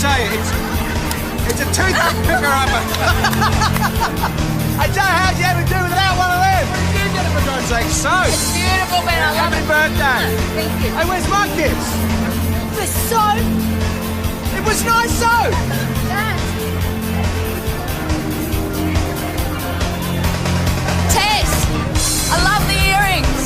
say, it's a toothpick picker-upper. Hey, Joe, how'd you ever do without one of them? What did you get it for God's sake? Soap. It's beautiful, man. I love Happy it. birthday. Thank you. Hey, where's my kiss? The soap. It was nice soap. Tess, I love the earrings.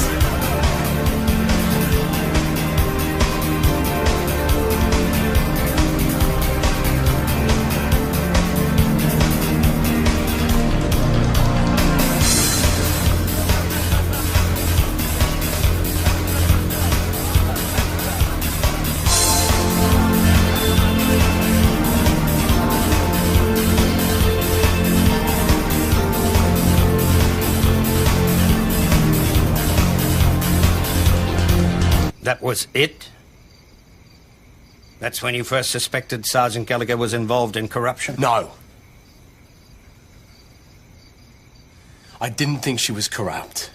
That was it? That's when you first suspected Sergeant Gallagher was involved in corruption? No. I didn't think she was corrupt.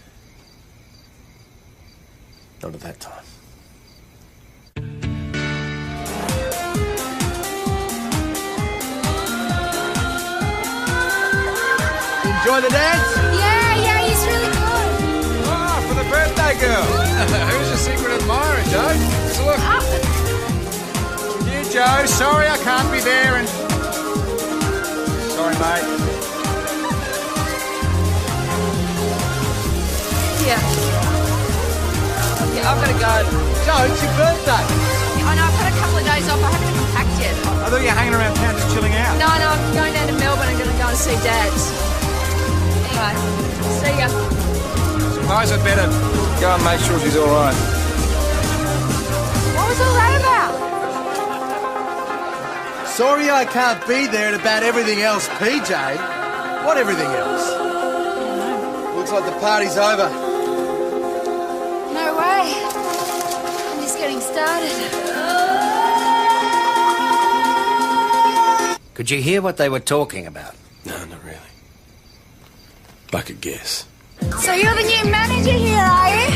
Not at that time. Enjoy the dance? Yeah, he's really good. Oh, for the birthday girl. Who's your secret admirer, Joe? Let's look. You, Joe. Sorry I can't be there and... Sorry, mate. Yeah, I've got to go. Joe, it's your birthday. I know, I've had a couple of days off. I haven't even packed yet. I thought you were hanging around town just chilling out. No, I'm going down to Melbourne. I'm going to go and see Dad. Anyway, see ya. Suppose I'd better go and make sure she's all right. What was all that about? Sorry I can't be there and about everything else, PJ. What everything else? Looks like the party's over. No way. I'm just getting started. Could you hear what they were talking about? No, not really. I could guess. So you're the new manager here, are you?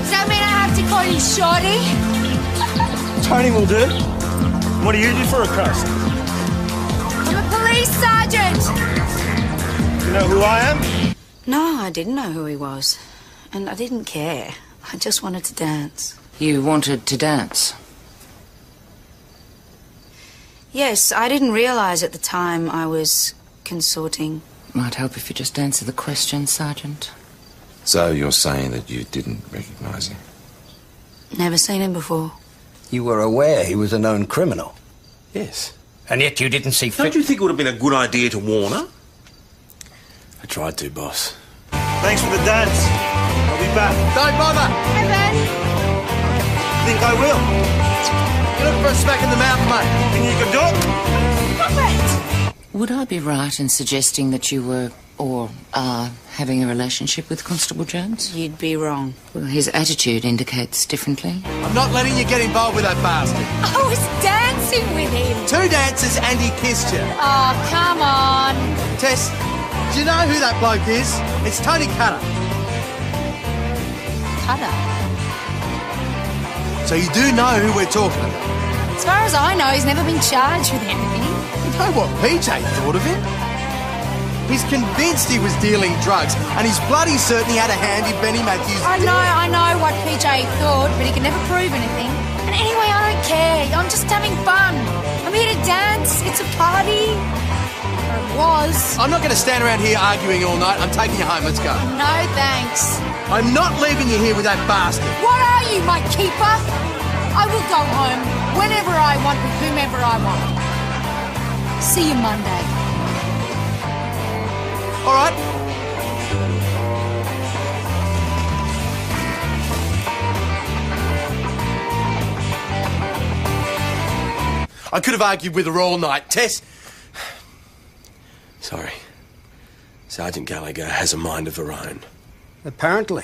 Does that mean I have to call you Shorty? Tony will do. What do you do for a crust? I'm a police sergeant. You know who I am? No, I didn't know who he was. And I didn't care. I just wanted to dance. You wanted to dance? Yes, I didn't realise at the time I was consorting. Might help if you just answer the question, Sergeant. So you're saying that you didn't recognise him? Never seen him before. You were aware he was a known criminal? Yes. And yet you didn't see fit... Don't you think it would have been a good idea to warn her? I tried to, boss. Thanks for the dance. I'll be back. Don't bother. Hey, Ben. Think I will. You're looking for a smack in the mouth, mate. Think you can do it? Stop it. Would I be right in suggesting that you were, or are, having a relationship with Constable Jones? You'd be wrong. Well, his attitude indicates differently. I'm not letting you get involved with that bastard. I was dancing with him. 2 dances and he kissed you. Oh, come on. Tess, do you know who that bloke is? It's Tony Cutter. Cutter. So you do know who we're talking about. As far as I know, he's never been charged with anything. You know what PJ thought of him? He's convinced he was dealing drugs, and he's bloody certain he had a hand in Benny Matthews' I know what PJ thought, but he can never prove anything. And anyway, I don't care. I'm just having fun. I'm here to dance. It's a party. Or it was. I'm not going to stand around here arguing all night. I'm taking you home. Let's go. No, thanks. I'm not leaving you here with that bastard. What are you, my keeper? I will go home whenever I want with whomever I want. See you Monday. All right. I could have argued with her all night. Tess. Sorry. Sergeant Gallagher has a mind of her own. Apparently.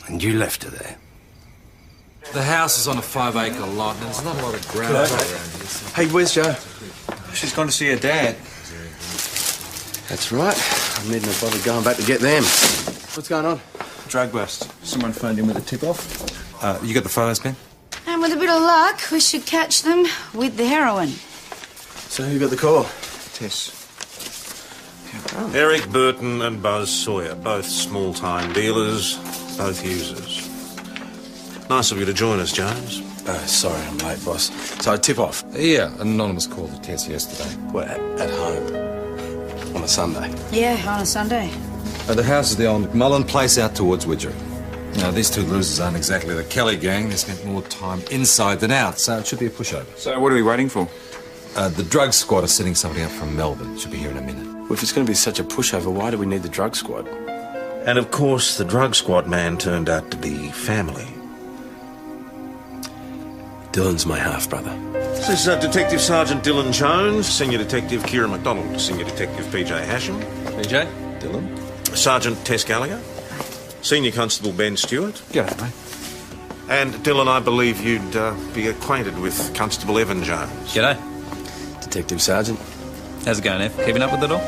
And you left her there. The house is on a 5-acre lot, and there's not a lot of ground around here. Hey, where's Joe? She's gone to see her dad. That's right. I'm needing a bother going back to get them. What's going on? Drug bust. Someone phoned in with a tip-off. You got the photos, Ben? And with a bit of luck, we should catch them with the heroin. So who got the call? Tess. Eric Burton and Buzz Sawyer, both small-time dealers, both users. Nice of you to join us, Jones. Sorry I'm late, boss. So I tip off. Yeah, an anonymous call to Tess yesterday. Well, at home. On a Sunday. Yeah, on a Sunday. The house is the old McMullen place out towards Widgery. Now, these two losers aren't exactly the Kelly gang. They spent more time inside than out, so it should be a pushover. So what are we waiting for? The drug squad are setting somebody up from Melbourne. Should be here in a minute. Well, if it's going to be such a pushover, why do we need the drug squad? And, of course, the drug squad man turned out to be family. Dylan's my half-brother. This is Detective Sergeant Dylan Jones, Senior Detective Kira MacDonald, Senior Detective PJ Hasham. PJ? Dylan. Sergeant Tess Gallagher. Senior Constable Ben Stewart. G'day, mate. And, Dylan, I believe you'd be acquainted with Constable Evan Jones. G'day. Detective Sergeant. How's it going, Ev? Keeping up with it all?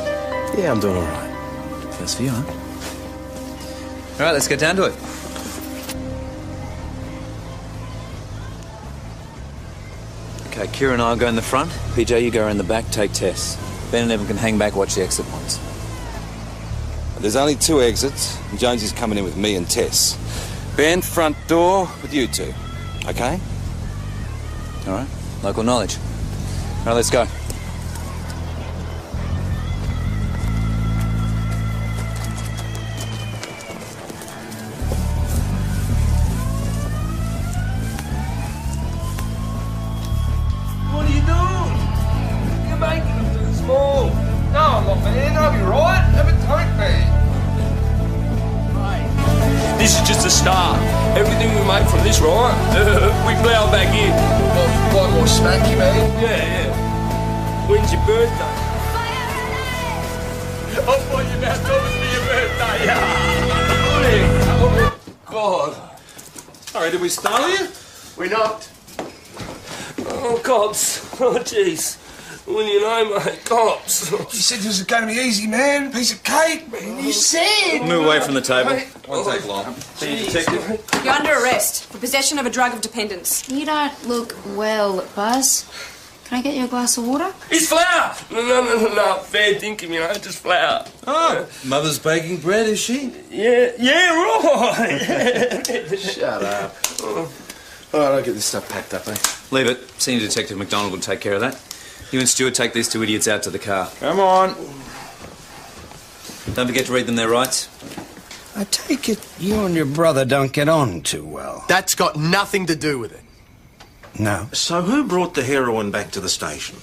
Yeah, I'm doing all right. First for you, huh? All right, let's get down to it. Okay, Kira and I will go in the front. PJ, you go around the back, take Tess. Ben and Evan can hang back, watch the exit points. There's only 2 exits, and Jonesy's coming in with me and Tess. Ben, front door with you two. Okay? All right, local knowledge. All right, let's go. What are you doing? You're making them too small. No, I'm not, man. I'll be right. Have a take me. This is just a start. Everything we make from this, right? We plough back in. One more smack, you mean? Yeah. When's your birthday? I thought you about told me your birthday. Oh, God. Sorry, did we startle you? We knocked. Oh, cops. Oh, jeez. What do you know, mate? Cops. You said this was going to be easy, man. Piece of cake, man. You said. Move away from the table. Won't take long. Detective. You're under arrest for possession of a drug of dependence. You don't look well, Buzz. Can I get you a glass of water? It's flour. No. Fair dinkum, you know, just flour. Oh, mother's baking bread, is she? Yeah, right. Shut up. All right, I'll get this stuff packed up, eh? Leave it. Senior Detective MacDonald will take care of that. You and Stuart take these 2 idiots out to the car. Come on. Don't forget to read them their rights. I take it you and your brother don't get on too well. That's got nothing to do with it. No. So who brought the heroin back to the station?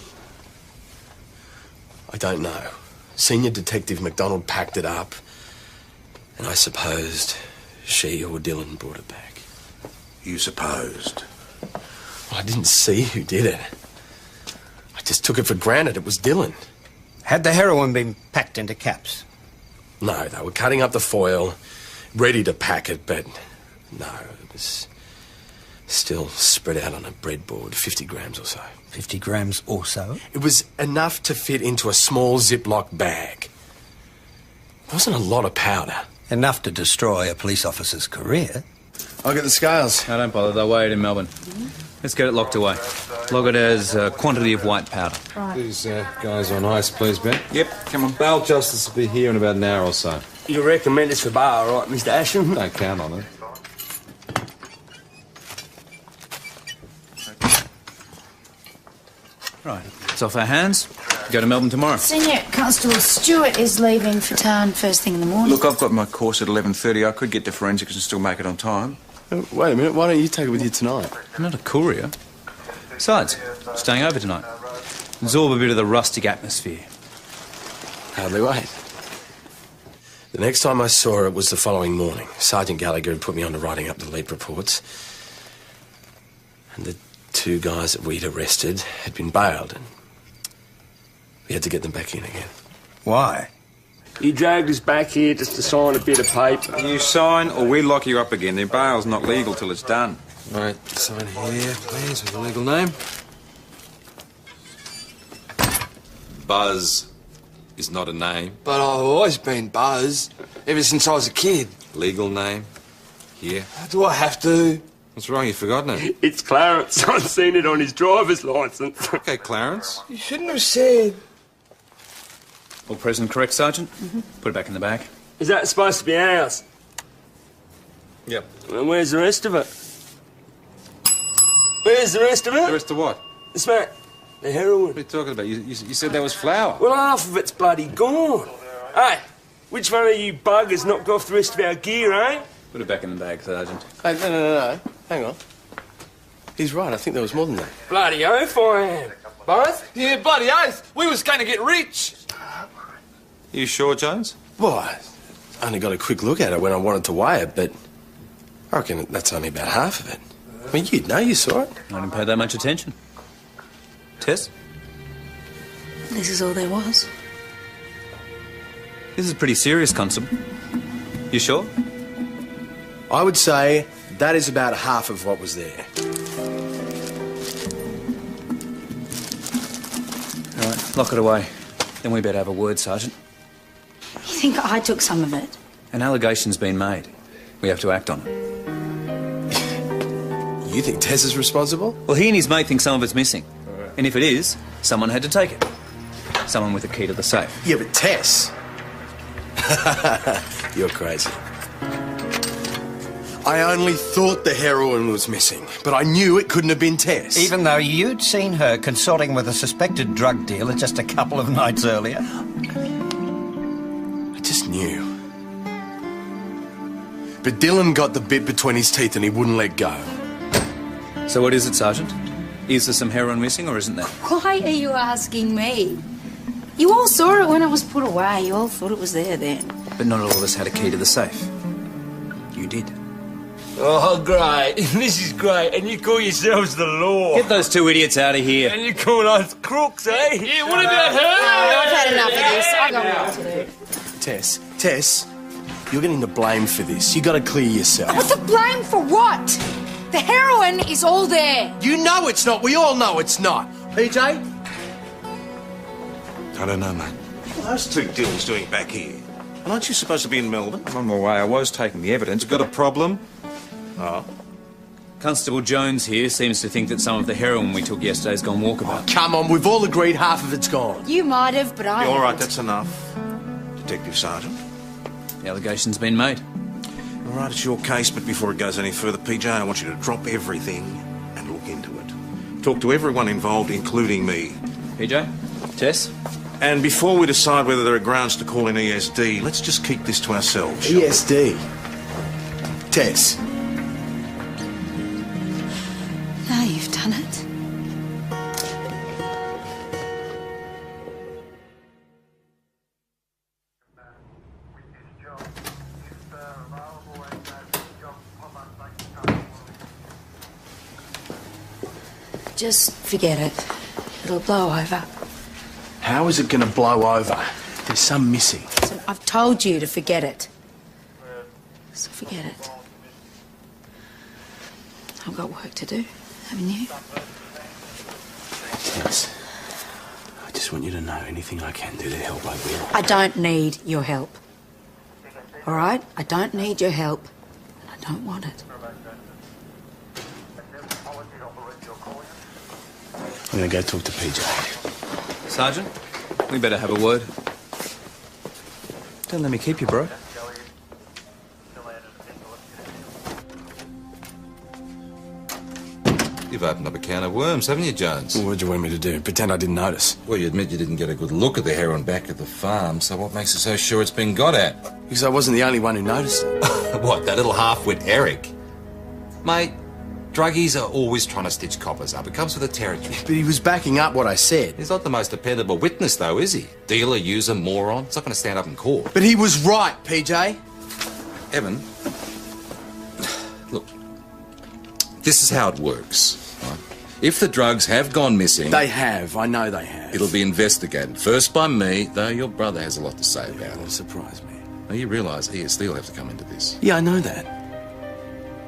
I don't know. Senior Detective MacDonald packed it up, and I supposed she or Dylan brought it back. You supposed? Well, I didn't see who did it. I just took it for granted it was Dylan. Had the heroin been packed into caps? No, they were cutting up the foil, ready to pack it, but no, it was still spread out on a breadboard, 50 grams or so. 50 grams or so? It was enough to fit into a small Ziploc bag. It wasn't a lot of powder. Enough to destroy a police officer's career. I'll get the scales. No, don't bother. They'll weigh it in Melbourne. Let's get it locked away. Log it as quantity of white powder. These guys on ice, please, Ben. Yep, come on. Bail justice will be here in about an hour or so. You recommend this for bar, right, Mr. Asham? Don't count on it. Right, it's off our hands. Go to Melbourne tomorrow. Senior Constable Stewart is leaving for town first thing in the morning. Look, I've got my course at 11:30. I could get to forensics and still make it on time. Wait a minute, why don't you take it with you tonight? I'm not a courier. Besides, staying over tonight. Absorb a bit of the rustic atmosphere. Hardly wait. The next time I saw her, it was the following morning. Sergeant Gallagher had put me on to writing up the lead reports. And the 2 guys that we'd arrested had been bailed, and we had to get them back in again. Why? He dragged us back here just to sign a bit of paper. You sign or we lock you up again. Their bail's not legal till it's done. Right, sign here, please, with the legal name. Buzz is not a name. But I've always been Buzz, ever since I was a kid. Legal name. Here. Do I have to? What's wrong? You've forgotten it. It's Clarence. I've seen it on his driver's licence. Okay, Clarence. You shouldn't have said. All present correct, Sergeant? Put it back in the bag. Is that supposed to be ours? Yep. And where's the rest of it? Where's the rest of it? The rest of what? The smack. The heroin. What are you talking about? You said that was flour. Well, half of it's bloody gone. Hey, which one of you buggers knocked off the rest of our gear, eh? Put it back in the bag, Sergeant. Hey, no. Hang on. He's right. I think there was more than that. Bloody oath I am. Both? Yeah, bloody oath. We was going to get rich. You sure, Jones? Well, I only got a quick look at it when I wanted to weigh it, but I reckon that's only about half of it. I mean, you'd know, you saw it. I didn't pay that much attention. Tess? This is all there was. This is pretty serious, Constable. You sure? I would say that is about half of what was there. All right, lock it away. Then we better have a word, Sergeant. You think I took some of it? An allegation's been made. We have to act on it. You think Tess is responsible? Well, he and his mate think some of it's missing. And if it is, someone had to take it. Someone with a key to the safe. Yeah, but Tess... You're crazy. I only thought the heroin was missing, but I knew it couldn't have been Tess. Even though you'd seen her consorting with a suspected drug dealer just a couple of nights earlier. I just knew. But Dylan got the bit between his teeth and he wouldn't let go. So what is it, Sergeant? Is there some heroin missing or isn't there? Why are you asking me? You all saw it when it was put away. You all thought it was there then. But not all of us had a key to the safe. You did. Oh, great. This is great. And you call yourselves the law. Get those two idiots out of here. And you call us crooks, eh? Yeah, what about her? I've had enough of this. I've got work to do. Tess, you're getting the blame for this. You got to clear yourself. But the blame for what? The heroin is all there. You know it's not. We all know it's not. PJ? I don't know, mate. What are those two deals doing back here? And aren't you supposed to be in Melbourne? I'm on my way. I was taking the evidence. Got a problem? Oh. Constable Jones here seems to think that some of the heroin we took yesterday's gone walkabout. Come on, we've all agreed half of it's gone. You might have, but I All right, haven't. that's enough. Detective Sergeant. The allegation's been made. All right, it's your case, but before it goes any further, PJ, I want you to drop everything and look into it. Talk to everyone involved, including me. PJ? Tess? And before we decide whether there are grounds to call in ESD, let's just keep this to ourselves. shall we? ESD. Tess. Now you've done it. Just forget it. It'll blow over. How is it going to blow over? There's some missing. So I've told you to forget it. So forget it. I've got work to do, haven't you? Tess, I just want you to know anything I can do to help, I will. I don't need your help. All right? I don't need your help. And I don't want it. I'm going to go talk to PJ. Sergeant? We better have a word. Don't let me keep you, bro. You've opened up a can of worms, haven't you, Jones? Well, what do you want me to do? Pretend I didn't notice? Well, you admit you didn't get a good look at the heroin back at the farm, so what makes you so sure it's been got at? Because I wasn't the only one who noticed it. What, that little half-wit Eric? Mate, druggies are always trying to stitch coppers up. It comes with the territory. But he was backing up what I said. He's not the most dependable witness, though, is he? Dealer, user, moron. It's not going to stand up in court. But he was right, PJ. Evan, look, this is how it works. Right? If the drugs have gone missing... They have. I know they have. It'll be investigated. First by me, though your brother has a lot to say about it. That'll surprise me. Now, you realise ESD will have to come into this. Yeah, I know that.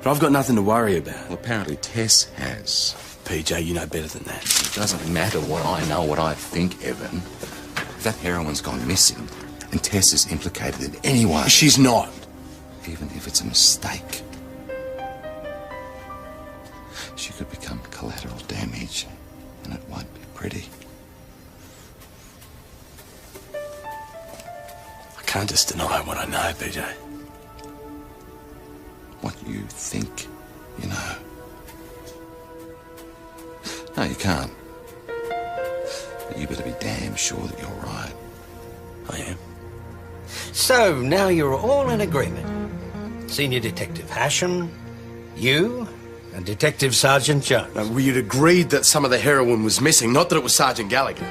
But I've got nothing to worry about. Well, apparently Tess has. PJ, you know better than that. It doesn't matter what I know, what I think, Evan. If that heroin's gone missing, and Tess is implicated in any way... She's not. Even if it's a mistake. just deny what I know, PJ. What you think you know. No, you can't. But you better be damn sure that you're right. I am. So, now you're all in agreement. Senior Detective Hashem, you, and Detective Sergeant Jones. No, we had agreed that some of the heroin was missing, not that it was Sergeant Gallagher.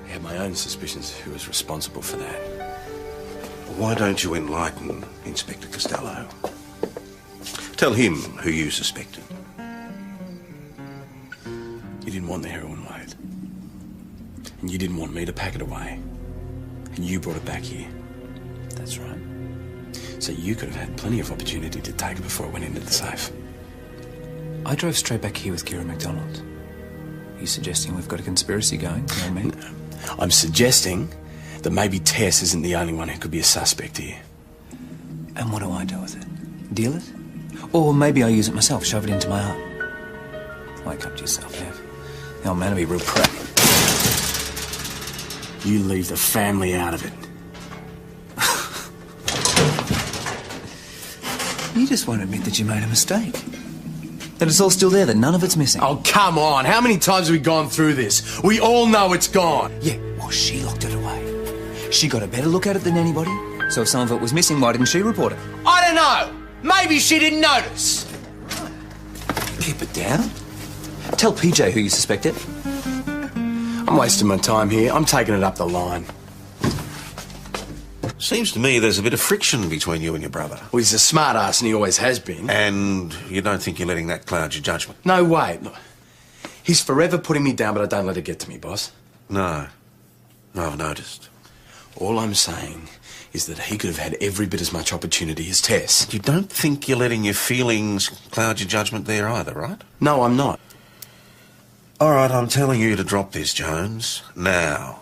I had my own suspicions who was responsible for that. Why don't you enlighten Inspector Costello? Tell him who you suspected. You didn't want the heroin load. And you didn't want me to pack it away. And you brought it back here. That's right. So you could have had plenty of opportunity to take it before it went into the safe. I drove straight back here with Kira MacDonald. Are you suggesting we've got a conspiracy going, you know me? No. I'm suggesting that maybe Tess isn't the only one who could be a suspect here. And what do I do with it? Deal it? Or maybe I use it myself, shove it into my arm. Wake up to yourself, Ev. The old man will be real proud. You leave the family out of it. You just won't admit that you made a mistake. That it's all still there, that none of it's missing. Oh, come on. How many times have we gone through this? We all know it's gone. Yeah, well, she locked it away. She got a better look at it than anybody. So if some of it was missing, why didn't she report it? I don't know. Maybe she didn't notice. Keep it down. Tell PJ who you suspected. I'm wasting my time here. I'm taking it up the line. Seems to me there's a bit of friction between you and your brother. Well, he's a smart ass and he always has been. And you don't think you're letting that cloud your judgment? No way. Look, he's forever putting me down, but I don't let it get to me, boss. No. No, I've noticed. All I'm saying is that he could have had every bit as much opportunity as Tess. You don't think you're letting your feelings cloud your judgment there either, right? No, I'm not. All right, I'm telling you to drop this, Jones. Now,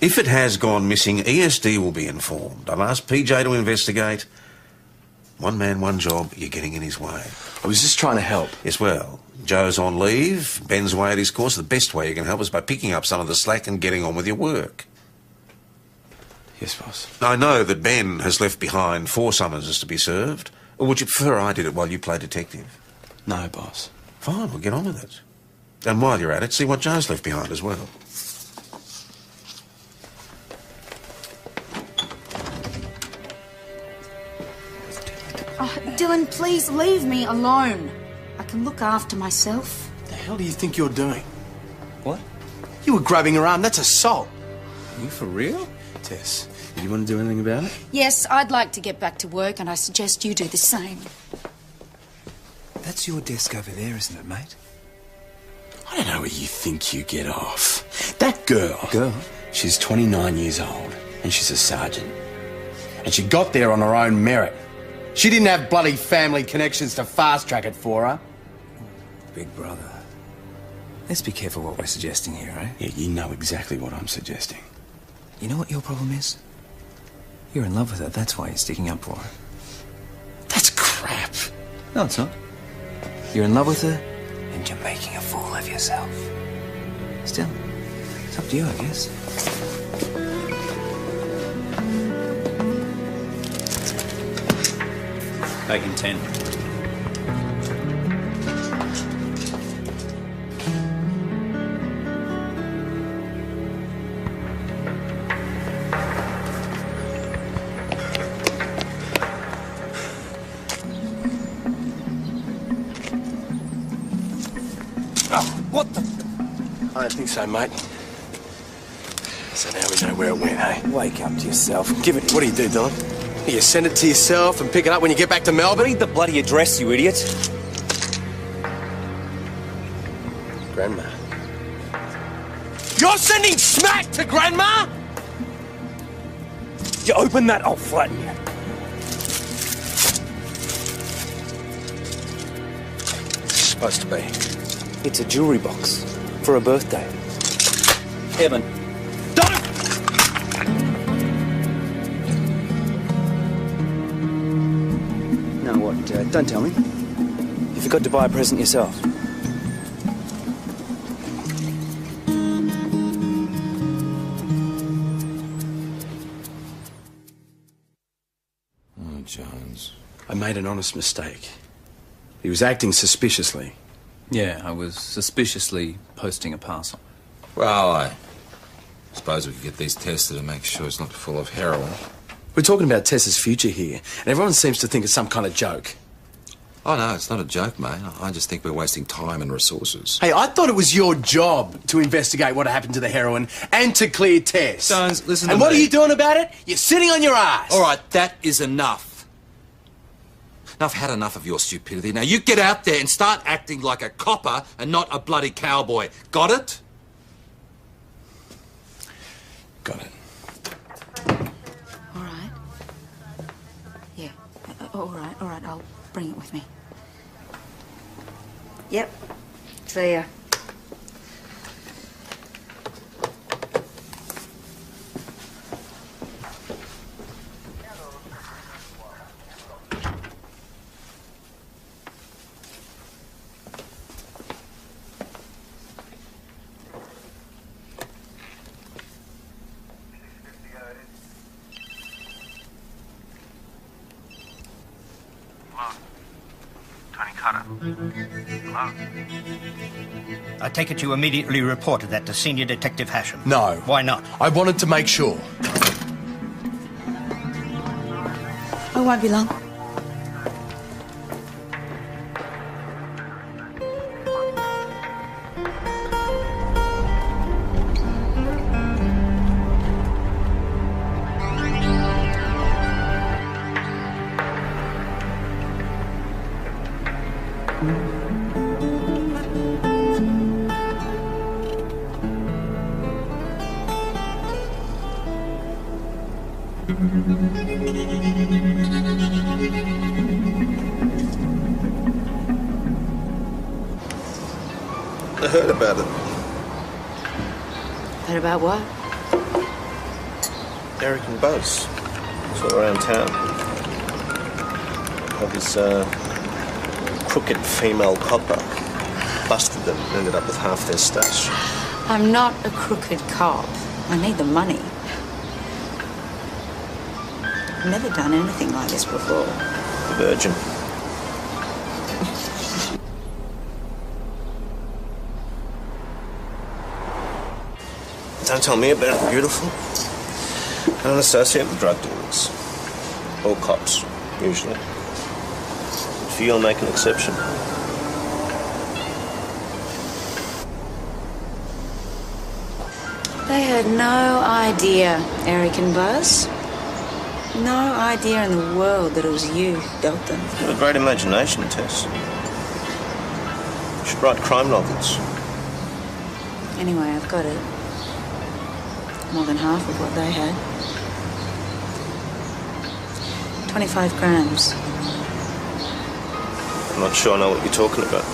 if it has gone missing, ESD will be informed. I'll ask PJ to investigate. One man, one job. You're getting in his way. I was just trying to help. Yes, well, Joe's on leave. Ben's away at his course. The best way you can help is by picking up some of the slack and getting on with your work. Yes, boss. I know that Ben has left behind 4 summonses to be served. Or would you prefer I did it while you played detective? No, boss. Fine, we'll get on with it. And while you're at it, see what Joe's left behind as well. Oh, Dylan, please leave me alone. I can look after myself. What the hell do you think you're doing? What? You were grabbing her arm. That's assault. Are you for real? Tess, do you want to do anything about it? Yes, I'd like to get back to work, and I suggest you do the same. That's your desk over there, isn't it, mate? I don't know where you think you get off. That girl. Girl? She's 29 years old, and she's a sergeant. And she got there on her own merit. She didn't have bloody family connections to fast-track it for her. Big brother. Let's be careful what we're suggesting here, eh? Yeah, you know exactly what I'm suggesting. You know what your problem is? You're in love with her, that's why you're sticking up for her. That's crap. No, it's not. You're in love with her, and you're making a fool of yourself. Still, it's up to you, I guess. Taking 10. What the? I don't think so, mate. So now we know where it went, eh? Wake up to yourself. Give it. What do you do, Don? You send it to yourself and pick it up when you get back to Melbourne? Read the bloody address, you idiot. Grandma. You're sending smack to Grandma? You open that, I'll flatten you. What's it supposed to be? It's a jewelry box for a birthday. Evan. Don't! No, what? Don't tell me. You forgot to buy a present yourself. on, Jones. I made an honest mistake. He was acting suspiciously. Yeah, I was suspiciously posting a parcel. Well, I suppose we could get these tested and make sure it's not full of heroin. We're talking about Tessa's future here, and everyone seems to think it's some kind of joke. Oh, no, it's not a joke, mate. I just think we're wasting time and resources. Hey, I thought it was your job to investigate what happened to the heroin and to clear Tess. Jones, listen to me. And what are you doing about it? You're sitting on your ass. All right, that is enough. Now, I've had enough of your stupidity. Now, you get out there and start acting like a copper and not a bloody cowboy. Got it? Got it. All right. Yeah. All right, I'll bring it with me. Yep. See ya. I take it you immediately reported that to Senior Detective Hashem? No. Why not? I wanted to make sure. I won't be long. I heard about it. Heard about what? Eric and Buzz. It's all around town. How this crooked female copper busted them and ended up with half their stash. I'm not a crooked cop. I need the money. I've never done anything like this before. The Virgin. Don't tell me about it, beautiful. I don't associate with drug dealers. Or cops, usually. But for you, I'll make an exception. They had no idea, Eric and Buzz. No idea in the world that it was you who dealt them. You have a great imagination, Tess. You should write crime novels. Anyway, I've got it. More than half of what they had. 25 grams. I'm not sure I know what you're talking about.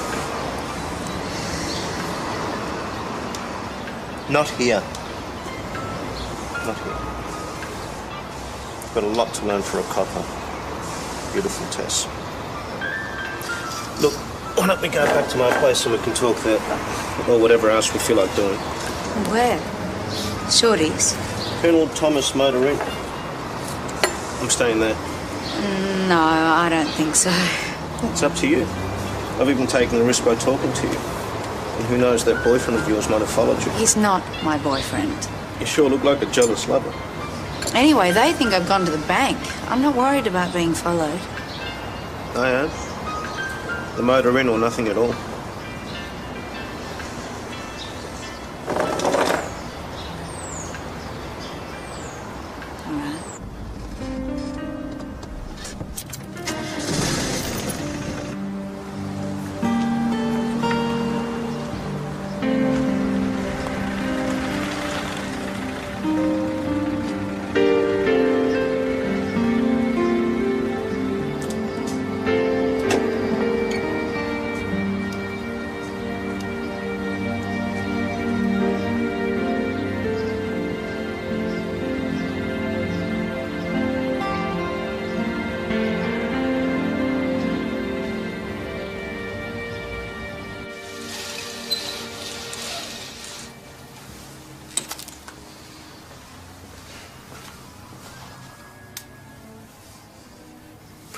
Not here. Not here. I've got a lot to learn for a copper. Beautiful, Tess. Look, why don't we go back to my place and we can talk there? Or whatever else we feel like doing. Where? Shorty's? Colonel Thomas Motor Inn. I'm staying there. No, I don't think so. It's up to you. I've even taken the risk by talking to you. And who knows, that boyfriend of yours might have followed you. He's not my boyfriend. You sure look like a jealous lover. Anyway, they think I've gone to the bank. I'm not worried about being followed. I am. The Motor Inn or nothing at all.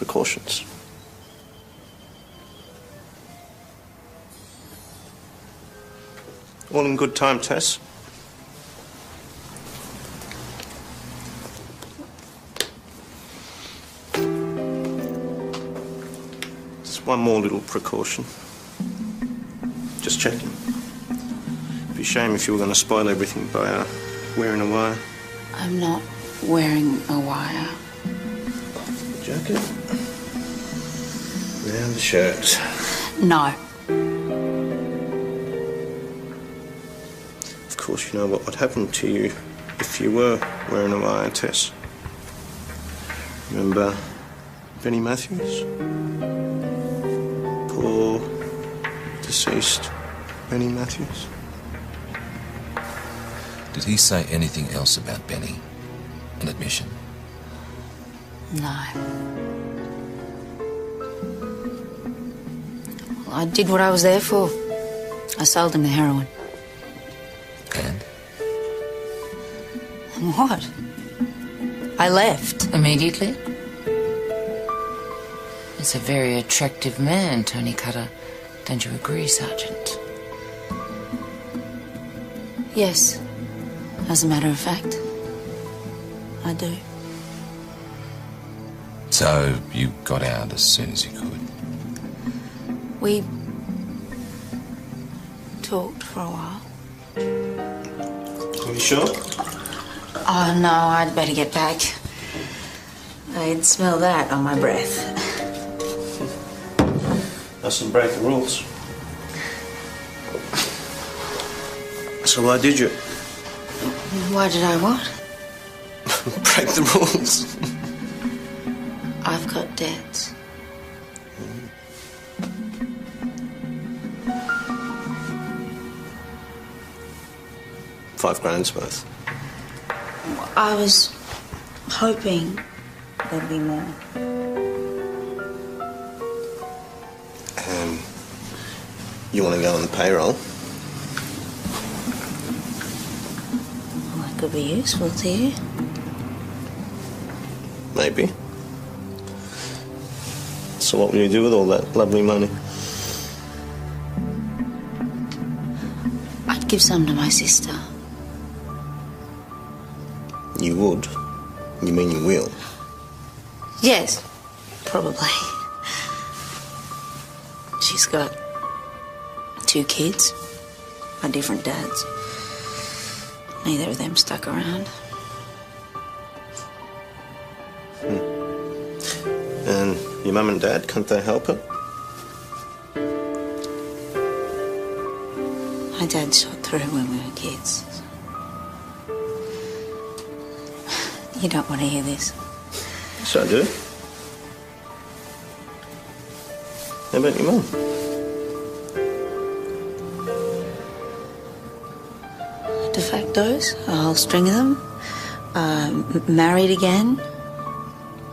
precautions. All in good time, Tess. Just one more little precaution. Just checking. It'd be a shame if you were going to spoil everything by wearing a wire. I'm not wearing a wire. Jacket. Now the shirt. No. Of course, you know what would happen to you if you were wearing a wire, Tess. Remember Benny Matthews? Poor, deceased Benny Matthews. Did he say anything else about Benny? An admission? No. Well, I did what I was there for. I sold him the heroin. And? And what? I left. Immediately? He's a very attractive man, Tony Cutter. Don't you agree, Sergeant? Yes. As a matter of fact, I do. So you got out as soon as you could? We talked for a while. Are you sure? Oh, no, I'd better get back. I'd smell that on my breath. Mustn't break the rules. So why did you? Why did I what? Break the rules. I've got debts. $5,000 worth. I was hoping there'd be more. You want to go on the payroll? Well, that could be useful to you. Maybe. So what will you do with all that lovely money? I'd give some to my sister. You would? You mean you will? Yes, probably. She's got 2 kids by different dads. Neither of them stuck around. And your mum and dad, can't they help it? My dad shot through when we were kids. You don't want to hear this. Yes, I do. How about your mum? De factos, a whole string of them. Married again.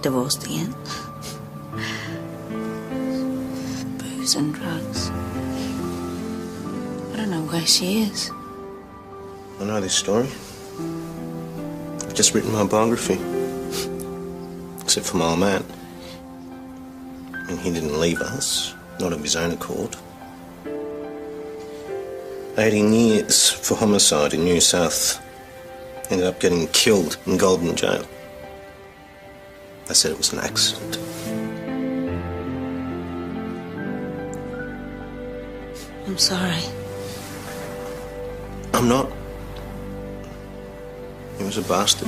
Divorced again. Booze and drugs. I don't know where she is. I know this story. I've just written my biography. Except for my old man. And he didn't leave us, not of his own accord. 18 years for homicide in New South. Ended up getting killed in Golden Jail. They said it was an accident. I'm sorry. I'm not. He was a bastard.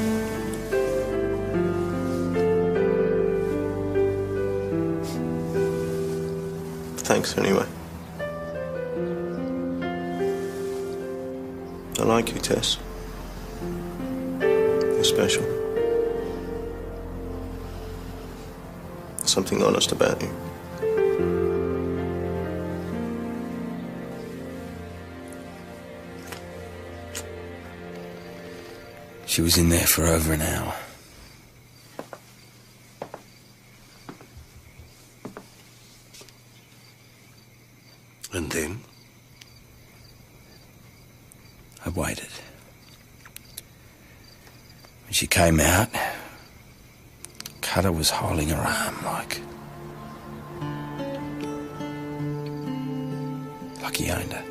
Thanks anyway. I like you, Tess. You're special. There's something honest about you. She was in there for over an hour. And then? I waited. When she came out Cutter was holding her arm like he owned her.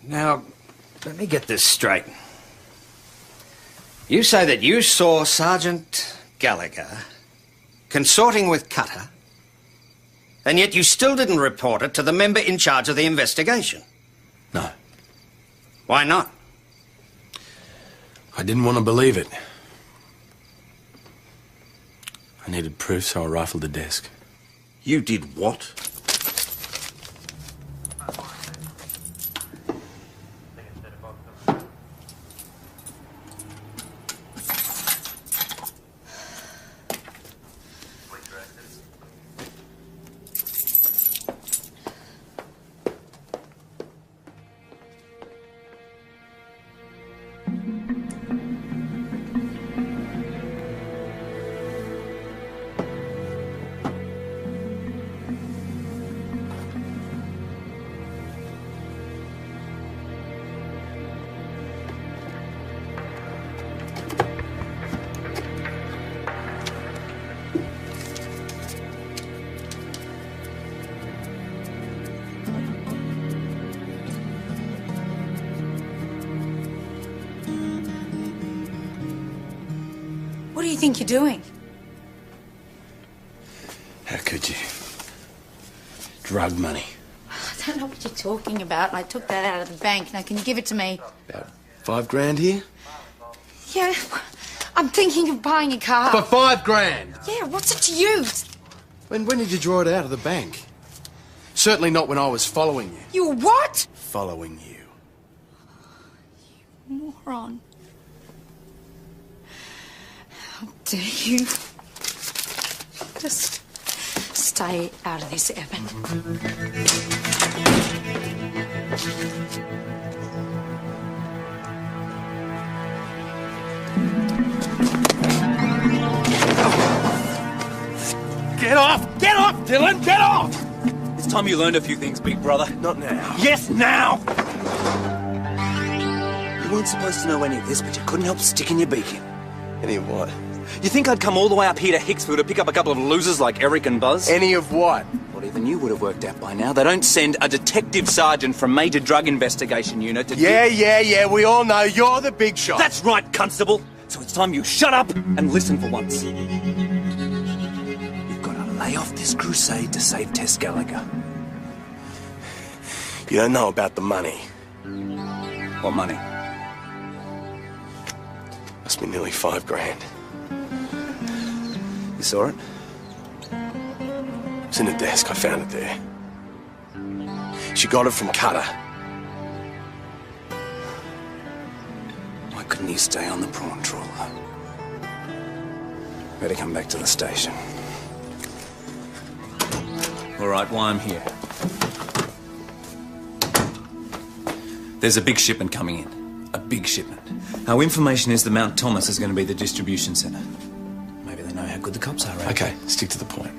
Now, let me get this straight. You say that you saw Sergeant Gallagher consorting with Cutter, and yet you still didn't report it to the member in charge of the investigation? No. Why not? I didn't want to believe it. I needed proof, so I rifled the desk. You did what? What do you think you're doing? How could you? Drug money. I don't know what you're talking about. I took that out of the bank. Now, can you give it to me? About $5,000 here? Yeah, I'm thinking of buying a car. For $5,000? Yeah, what's it to you? When did you draw it out of the bank? Certainly not when I was following you. You what? Following you. You moron. How dare you? Just stay out of this, Evan. Get off! Get off, Dylan! Get off! It's time you learned a few things, big brother. Not now. Yes, now! You weren't supposed to know any of this, but you couldn't help sticking your beak in. Any of what? You think I'd come all the way up here to Hicksville to pick up a couple of losers like Eric and Buzz? Any of what? Well, even you would have worked out by now. They don't send a detective sergeant from Major Drug Investigation Unit to Yeah, we all know you're the big shot. That's right, Constable. So it's time you shut up and listen for once. You've got to lay off this crusade to save Tess Gallagher. You don't know about the money. What money? Must be nearly $5,000. You saw it? It's in the desk. I found it there. She got it from Cutter. Why couldn't you stay on the prawn trawler? Better come back to the station. All right, why I'm here. There's a big shipment coming in. A big shipment. Our information is that Mount Thomas is going to be the distribution centre. Maybe they know how good the cops are, right? Okay, stick to the point.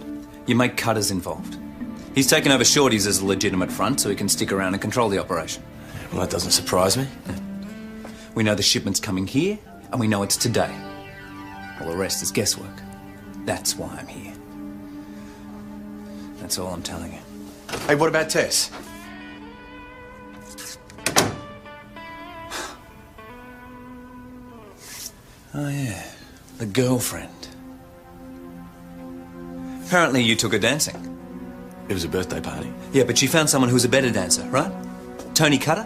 You make Cutter's involved. He's taken over Shorty's as a legitimate front so he can stick around and control the operation. Well, that doesn't surprise me. We know the shipment's coming here, and we know it's today. All the rest is guesswork. That's why I'm here. That's all I'm telling you. Hey, what about Tess? Oh, yeah. The girlfriend. Apparently you took her dancing. It was a birthday party. Yeah, but she found someone who was a better dancer, right? Tony Cutter,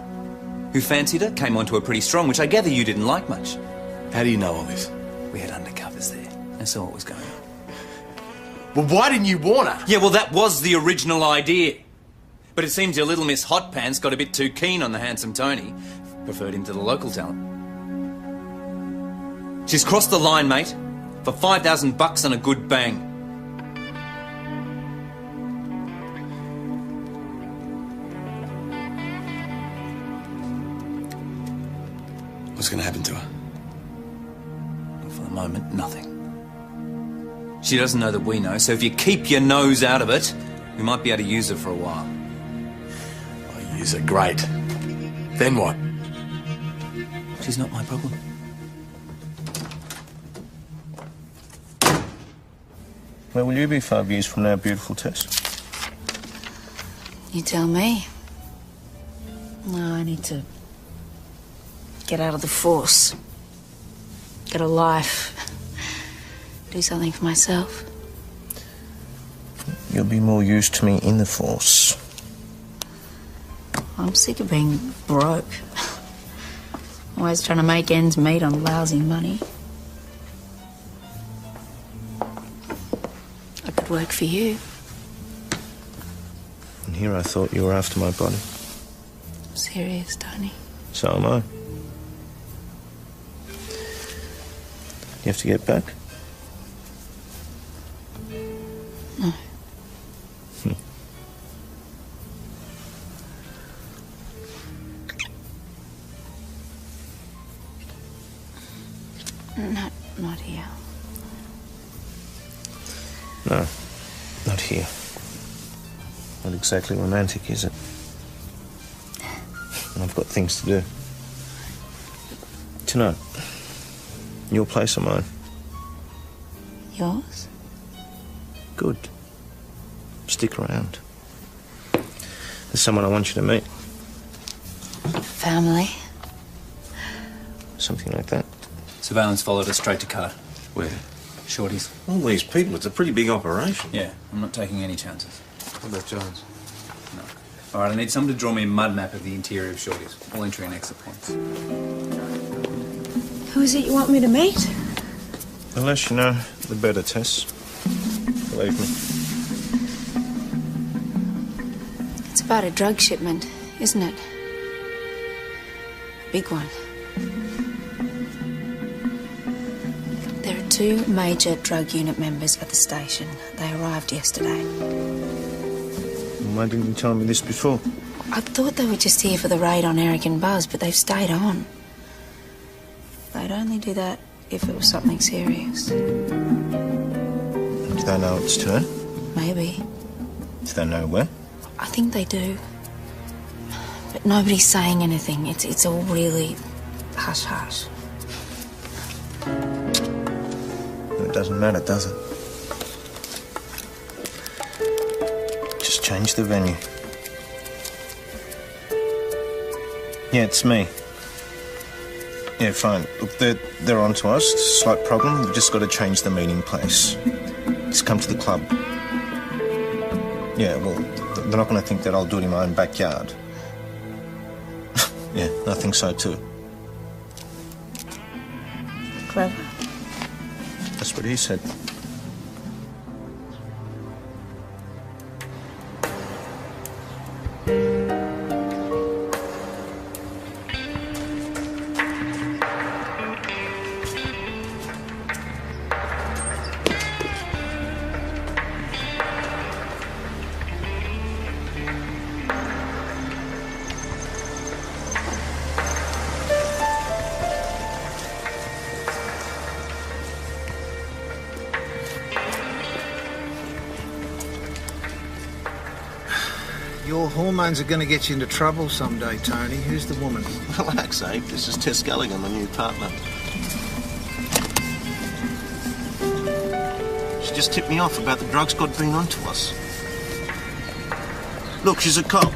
who fancied her, came onto her pretty strong, which I gather you didn't like much. How do you know all this? We had undercovers there. I saw what was going on. Well, why didn't you warn her? Yeah, well, that was the original idea. But it seems your little Miss Hot Pants got a bit too keen on the handsome Tony. Preferred him to the local talent. She's crossed the line, mate. For $5,000 and a good bang. What's going to happen to her? For the moment, nothing. She doesn't know that we know, so if you keep your nose out of it, we might be able to use her for a while. I use her, great. Then what? She's not my problem. Where will you be 5 years from now, beautiful Tess? You tell me. No, I need to get out of the force. Get a life. Do something for myself. You'll be more use to me in the force. I'm sick of being broke. Always trying to make ends meet on lousy money. I could work for you. And here I thought you were after my body. I'm serious, Tony. So am I. You have to get back? No. Not here. No, not here. Not exactly romantic, is it? I've got things to do. Tonight, your place or mine? Yours? Good. Stick around. There's someone I want you to meet. Family? Something like that. Surveillance followed us straight to Carter. Where? Shorty's. All these people, it's a pretty big operation. Yeah, I'm not taking any chances. What about Jones? No. All right, I need someone to draw me a mud map of the interior of Shorty's. All entry and exit points. Who is it you want me to meet? The less you know, the better, Tess. Believe me. It's about a drug shipment, isn't it? A big one. There are 2 major drug unit members at the station. They arrived yesterday. Why didn't you tell me this before? I thought they were just here for the raid on Eric and Buzz, but they've stayed on. They'd only do that if it was something serious. Do they know it's her? Maybe. Do they know where? I think they do. But nobody's saying anything. It's all really hush-hush. It doesn't matter, does it? Just change the venue. Yeah, it's me. Yeah, fine. Look, they're on to us. It's a slight problem. We've just got to change the meeting place. Just come to the club. Yeah, well, they're not going to think that I'll do it in my own backyard. Yeah, I think so too. Clever. That's what he said. Your hormones are going to get you into trouble someday, Tony. Who's the woman? Relax, Abe. This is Tess Gallagher, my new partner. She just tipped me off about the drug squad being on to us. Look, she's a cop.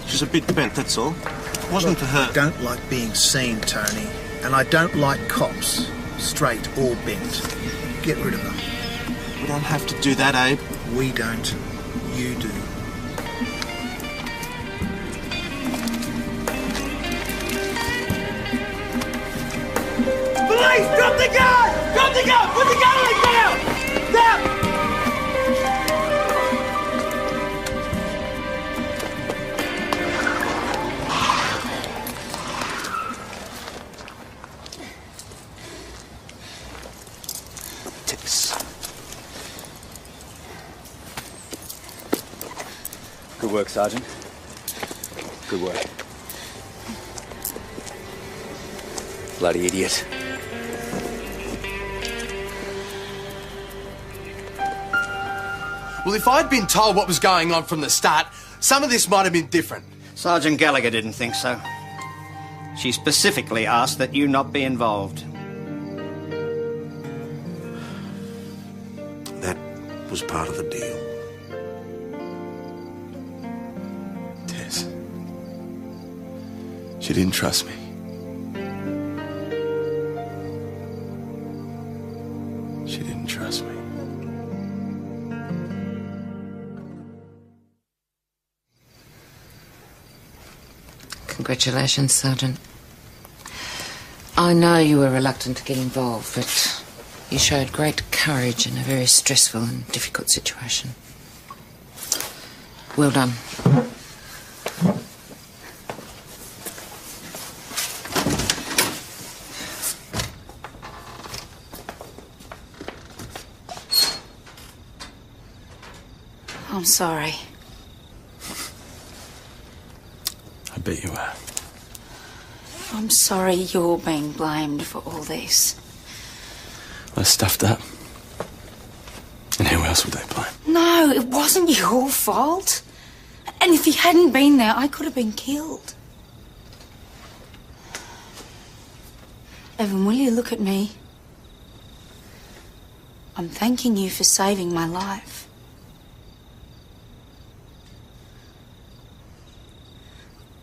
She's a bit bent, that's all. It wasn't for her. I don't like being seen, Tony. And I don't like cops, straight or bent. Get rid of them. We don't have to do that, Abe. We don't. You do. Police! Drop the gun! Drop the gun! Put the gun down! Down! Tess. Good work, Sergeant. Good work. Bloody idiot. Well, if I'd been told what was going on from the start, some of this might have been different. Sergeant Gallagher didn't think so. She specifically asked that you not be involved. That was part of the deal. Tess. She didn't trust me. She didn't trust me. Congratulations, Sergeant. I know you were reluctant to get involved, but you showed great courage in a very stressful and difficult situation. Well done. I'm sorry. I bet you are. I'm sorry you're being blamed for all this. I stuffed up. And who else would they blame? No, it wasn't your fault. And if he hadn't been there, I could have been killed. Evan, will you look at me? I'm thanking you for saving my life.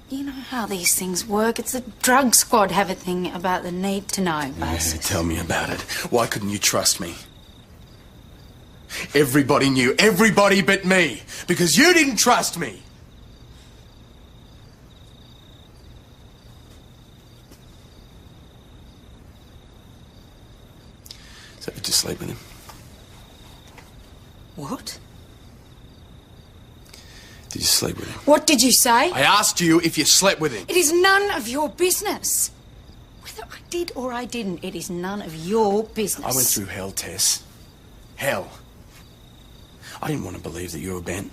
You know how these things work. It's the drug squad have a thing about the need to know basis. Yeah, tell me about it. Why couldn't you trust me? Everybody knew. Everybody but me. Because you didn't trust me. So did you sleep with him? What? Did you sleep with him? What did you say? I asked you if you slept with him. It is none of your business. Whether I did or I didn't, it is none of your business. I went through hell, Tess. Hell. I didn't want to believe that you were bent.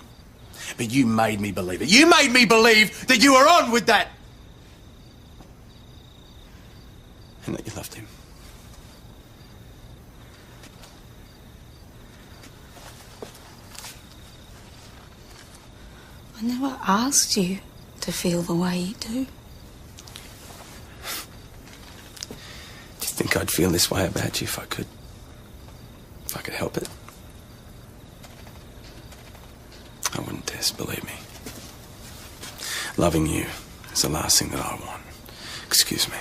But you made me believe it. You made me believe that you were on with that. And that you loved him. I never asked you to feel the way you do. Do you think I'd feel this way about you if I could? If I could help it? I wouldn't, Tess, believe me. Loving you is the last thing that I want. Excuse me.